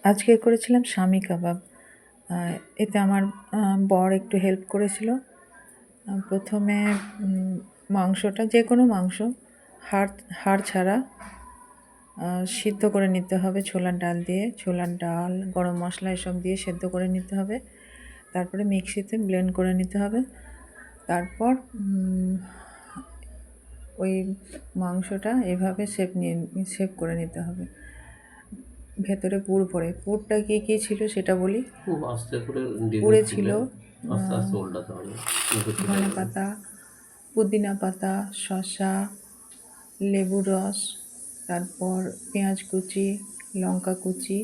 আজকে করেছিলাম স্বামী কাবাব। এতে আমার বর একটু হেল্প করেছিল। প্রথমে মাংসটা, যে কোনো মাংস হাড় ছাড়া সিদ্ধ করে নিতে হবে ছোলার ডাল দিয়ে। ছোলার ডাল, গরম মশলা এসব দিয়ে সেদ্ধ করে নিতে হবে। তারপরে মিক্সিতে ব্লেন্ড করে নিতে হবে। তারপর ওই মাংসটা এভাবে শেপ করে নিতে হবে। ভেতরে পুর ভরে, পুরটা কী ছিল সেটা বলি। খুব আস্তে করে পুরে ছিল আস্তে আস্তে উল্টাতে হবে। ধনে পাতা, পুদিনা পাতা, শসা, লেবুর রস, তারপর পেঁয়াজ কুচি, লঙ্কা কুচি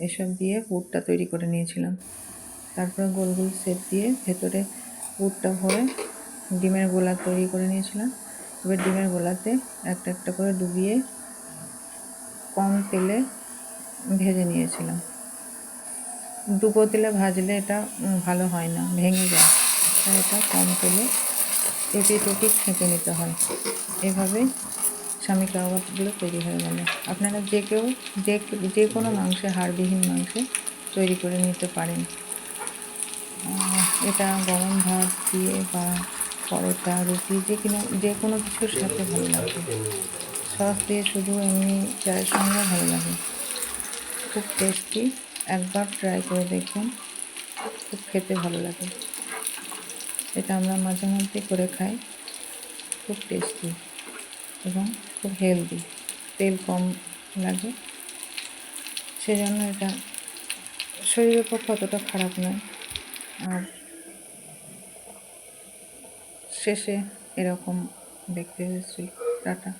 এসব দিয়ে পুরটা তৈরি করে নিয়েছিলাম। তারপর গোল গোল শেপ দিয়ে ভেতরে পুরটা ভরে ডিমের গোলা তৈরি করে নিয়েছিলাম। এবার ডিমের গোলাতে একটা একটা করে ডুবিয়ে কম তেলে ভেজে নিয়েছিলাম। ডুবো তেলে ভাজলে এটা ভালো হয় না, ভেঙে যায়। তাই এটা কম তেলে এপিট ওপিট সেঁকে নিতে হয়। এভাবেই স্বামী কাবাবগুলো তৈরি হয়ে গেল। আপনারা যে কোনো মাংসে, হাড়বিহীন মাংসে তৈরি করে নিতে পারেন। এটা গরম ভাত দিয়ে বা পরোটা, রুটি, যে কোনো কিছুর সাথে ভালো লাগবে। সস দিয়ে শুধু এমনি চায়ের সঙ্গে ভালো লাগে। খুব টেস্টি, একবার ট্রাই করে দেখবেন, খুব খেতে ভালো লাগে। এটা আমরা মাঝে মধ্যে করে খাই। খুব টেস্টি এবং খুব হেলদি, তেল কম লাগে, সেজন্য এটা শরীরের পক্ষে অতটা খারাপ নয়। আর শেষে এরকম দেখতে হয়েছিল। টাটা।